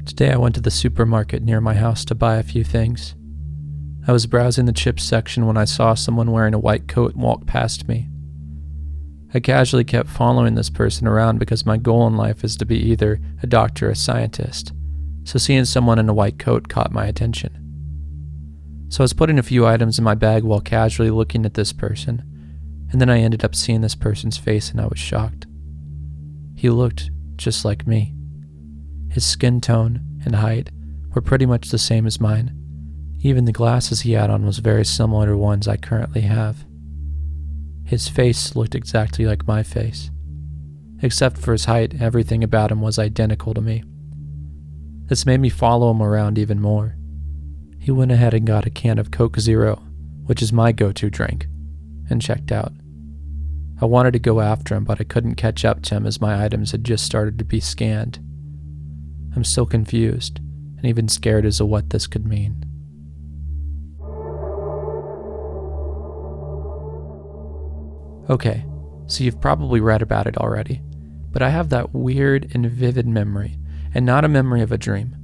Today I went to the supermarket near my house to buy a few things. I was browsing the chips section when I saw someone wearing a white coat walk past me. I casually kept following this person around because my goal in life is to be either a doctor or a scientist, so seeing someone in a white coat caught my attention. So I was putting a few items in my bag while casually looking at this person, and then I ended up seeing this person's face and I was shocked. He looked just like me. His skin tone and height were pretty much the same as mine. Even the glasses he had on was very similar to ones I currently have. His face looked exactly like my face. Except for his height, everything about him was identical to me. This made me follow him around even more. He went ahead and got a can of Coke Zero, which is my go-to drink, and checked out. I wanted to go after him, but I couldn't catch up to him as my items had just started to be scanned. I'm still confused, and even scared as to what this could mean. Okay, so you've probably read about it already, but I have that weird and vivid memory, and not a memory of a dream,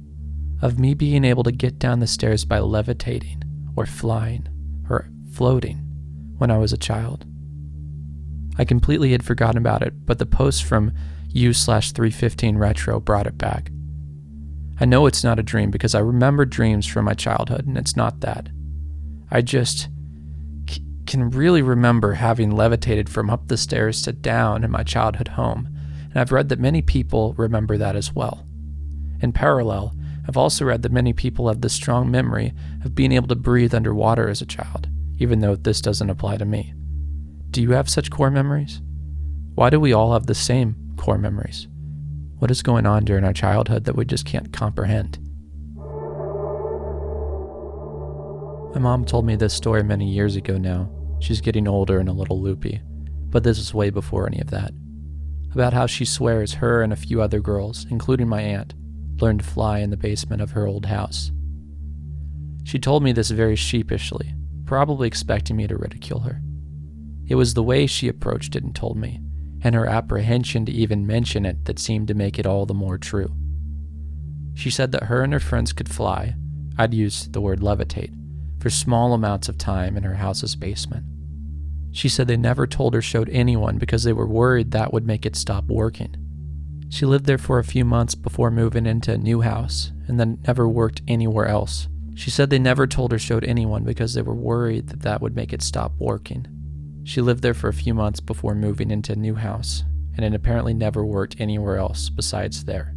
of me being able to get down the stairs by levitating, or flying, or floating when I was a child. I completely had forgotten about it, but the post from U/315 Retro brought it back. I know it's not a dream because I remember dreams from my childhood, and it's not that. I just can really remember having levitated from up the stairs to down in my childhood home, and I've read that many people remember that as well. In parallel, I've also read that many people have the strong memory of being able to breathe underwater as a child, even though this doesn't apply to me. Do you have such core memories? Why do we all have the same core memories? What is going on during our childhood that we just can't comprehend? My mom told me this story many years ago now. She's getting older and a little loopy, but this is way before any of that. About how she swears her and a few other girls, including my aunt, learned to fly in the basement of her old house. She told me this very sheepishly, probably expecting me to ridicule her. It was the way she approached it and told me, and her apprehension to even mention it that seemed to make it all the more true. She said that her and her friends could fly, I'd used the word levitate, for small amounts of time in her house's basement. She said they never told or showed anyone because they were worried that would make it stop working. She lived there for a few months before moving into a new house, and then never worked anywhere else. She said they never told or showed anyone because they were worried that that would make it stop working. She lived there for a few months before moving into a new house, and had apparently never worked anywhere else besides there.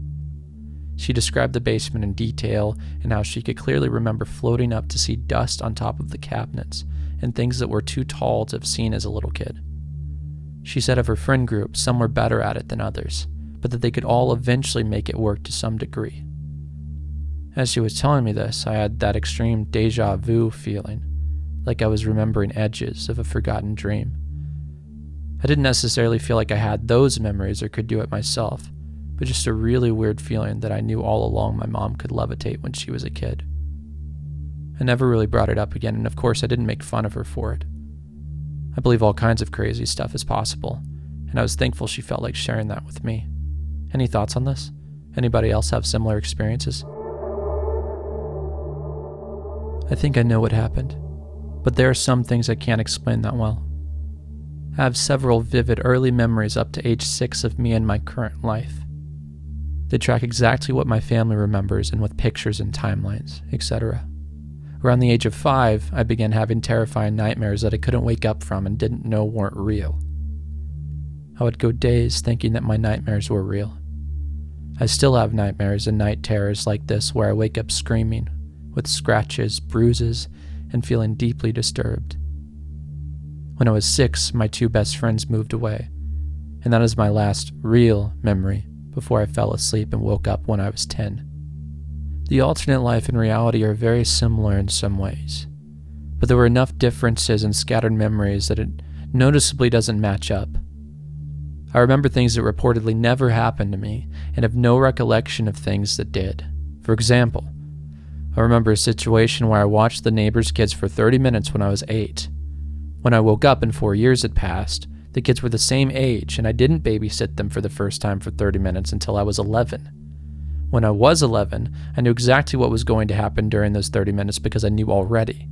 She described the basement in detail and how she could clearly remember floating up to see dust on top of the cabinets and things that were too tall to have seen as a little kid. She said of her friend group, some were better at it than others, but that they could all eventually make it work to some degree. As she was telling me this, I had that extreme deja vu feeling, like I was remembering edges of a forgotten dream. I didn't necessarily feel like I had those memories or could do it myself, but just a really weird feeling that I knew all along my mom could levitate when she was a kid. I never really brought it up again, and of course I didn't make fun of her for it. I believe all kinds of crazy stuff is possible, and I was thankful she felt like sharing that with me. Any thoughts on this? Anybody else have similar experiences? I think I know what happened, but there are some things I can't explain that well. I have several vivid early memories up to age 6 of me and my current life. They track exactly what my family remembers and with pictures and timelines, etc. Around the age of 5, I began having terrifying nightmares that I couldn't wake up from and didn't know weren't real. I would go days thinking that my nightmares were real. I still have nightmares and night terrors like this where I wake up screaming, with scratches, bruises, and feeling deeply disturbed. When I was 6, my 2 best friends moved away, and that is my last real memory before I fell asleep and woke up when I was 10. The alternate life and reality are very similar in some ways, but there were enough differences and scattered memories that it noticeably doesn't match up. I remember things that reportedly never happened to me and have no recollection of things that did. For example, I remember a situation where I watched the neighbor's kids for 30 minutes when I was 8. When I woke up and 4 years had passed, the kids were the same age and I didn't babysit them for the first time for 30 minutes until I was 11. When I was 11, I knew exactly what was going to happen during those 30 minutes because I knew already.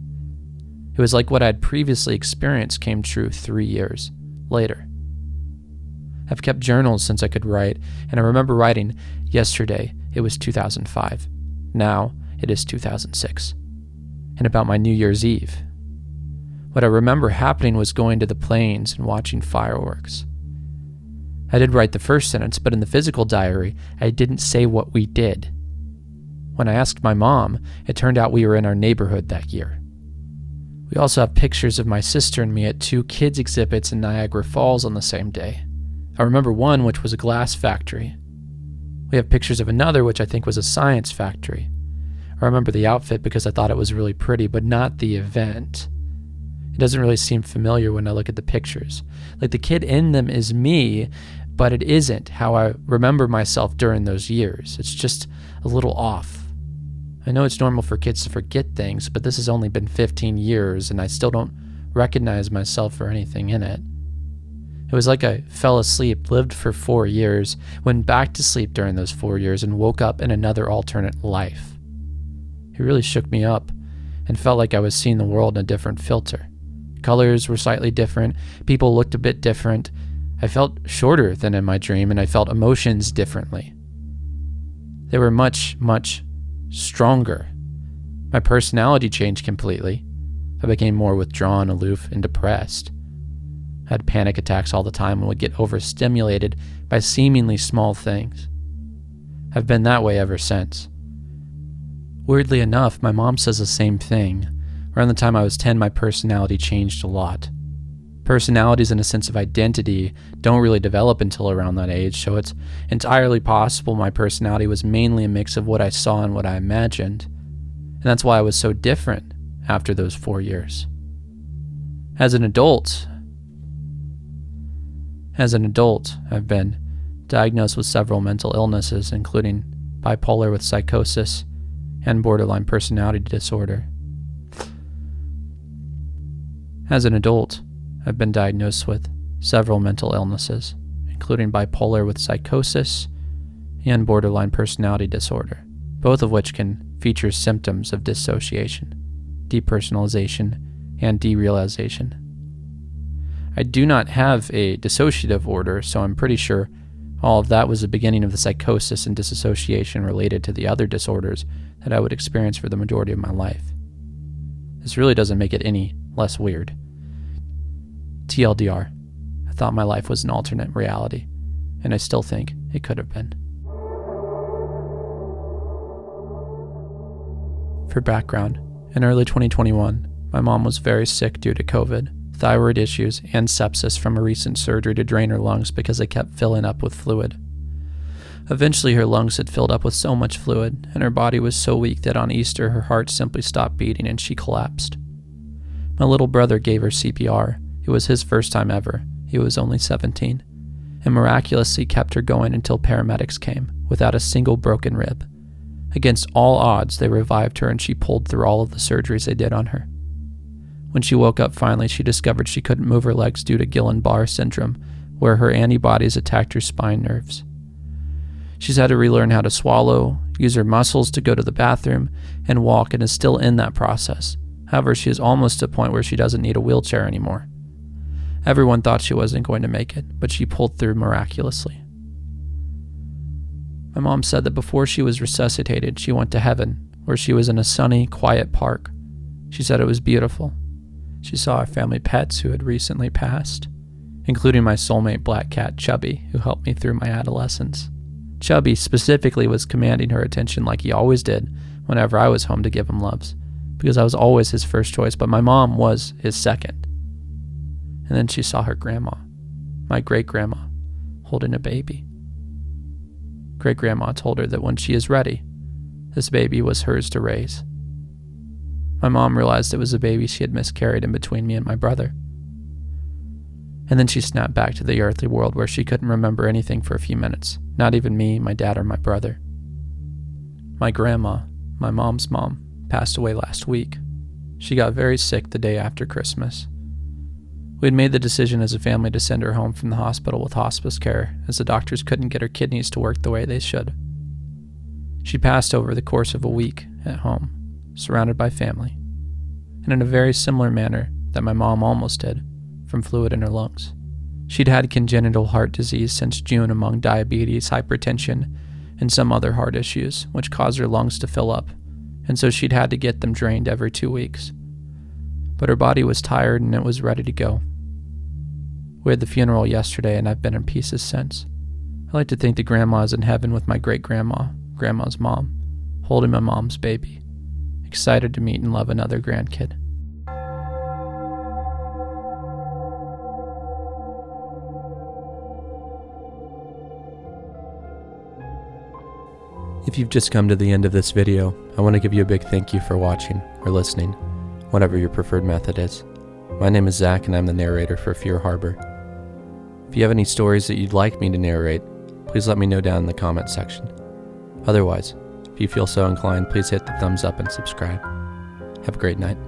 It was like what I had previously experienced came true 3 years later. I've kept journals since I could write, and I remember writing, yesterday it was 2005, now it is 2006, and about my New Year's Eve. What I remember happening was going to the plains and watching fireworks. I did write the first sentence, but in the physical diary, I didn't say what we did. When I asked my mom, it turned out we were in our neighborhood that year. We also have pictures of my sister and me at 2 kids' exhibits in Niagara Falls on the same day. I remember one, which was a glass factory. We have pictures of another, which I think was a science factory. I remember the outfit because I thought it was really pretty, but not the event. It doesn't really seem familiar when I look at the pictures. Like the kid in them is me, but it isn't how I remember myself during those years. It's just a little off. I know it's normal for kids to forget things, but this has only been 15 years, and I still don't recognize myself or anything in it. It was like I fell asleep, lived for 4 years, went back to sleep during those 4 years, and woke up in another alternate life. It really shook me up and felt like I was seeing the world in a different filter. Colors were slightly different, people looked a bit different. I felt shorter than in my dream, and I felt emotions differently. They were much, much stronger. My personality changed completely. I became more withdrawn, aloof, and depressed. I had panic attacks all the time and would get overstimulated by seemingly small things. I've been that way ever since. Weirdly enough, my mom says the same thing. Around the time I was 10, my personality changed a lot. Personalities and a sense of identity don't really develop until around that age, so it's entirely possible my personality was mainly a mix of what I saw and what I imagined. And that's why I was so different after those 4 years. As an adult, I've been diagnosed with several mental illnesses, including bipolar with psychosis and borderline personality disorder. As an adult, I've been diagnosed with several mental illnesses, including bipolar with psychosis and borderline personality disorder, both of which can feature symptoms of dissociation, depersonalization, and derealization. I do not have a dissociative order, so I'm pretty sure all of that was the beginning of the psychosis and dissociation related to the other disorders that I would experience for the majority of my life. This really doesn't make it any less weird. TLDR, I thought my life was an alternate reality, and I still think it could have been. For background, in early 2021, my mom was very sick due to COVID, thyroid issues, and sepsis from a recent surgery to drain her lungs because they kept filling up with fluid. Eventually, her lungs had filled up with so much fluid, and her body was so weak that on Easter, her heart simply stopped beating and she collapsed. My little brother gave her CPR. It was his first time ever. He was only 17, and miraculously kept her going until paramedics came, without a single broken rib. Against all odds, they revived her and she pulled through all of the surgeries they did on her. When she woke up finally, she discovered she couldn't move her legs due to Guillain-Barré syndrome, where her antibodies attacked her spine nerves. She's had to relearn how to swallow, use her muscles to go to the bathroom, and walk, and is still in that process. However, she is almost to a point where she doesn't need a wheelchair anymore. Everyone thought she wasn't going to make it, but she pulled through miraculously. My mom said that before she was resuscitated, she went to heaven, where she was in a sunny, quiet park. She said it was beautiful. She saw our family pets who had recently passed, including my soulmate black cat, Chubby, who helped me through my adolescence. Chubby specifically was commanding her attention like he always did whenever I was home to give him loves, because I was always his first choice, but my mom was his second. And then she saw her grandma, my great-grandma, holding a baby. Great-grandma told her that when she is ready, this baby was hers to raise. My mom realized it was a baby she had miscarried in between me and my brother. And then she snapped back to the earthly world where she couldn't remember anything for a few minutes, not even me, my dad, or my brother. My grandma, my mom's mom, passed away last week. She got very sick the day after Christmas. We had made the decision as a family to send her home from the hospital with hospice care, as the doctors couldn't get her kidneys to work the way they should. She passed over the course of a week at home, surrounded by family, and in a very similar manner that my mom almost did, from fluid in her lungs. She'd had congenital heart disease since June among diabetes, hypertension, and some other heart issues, which caused her lungs to fill up, and so she'd had to get them drained every 2 weeks. But her body was tired and it was ready to go. We had the funeral yesterday and I've been in pieces since. I like to think that Grandma's in heaven with my great-grandma, Grandma's mom, holding my mom's baby, excited to meet and love another grandkid. If you've just come to the end of this video, I want to give you a big thank you for watching or listening, whatever your preferred method is. My name is Zach and I'm the narrator for Fear Harbor. If you have any stories that you'd like me to narrate, please let me know down in the comments section. Otherwise, if you feel so inclined, please hit the thumbs up and subscribe. Have a great night.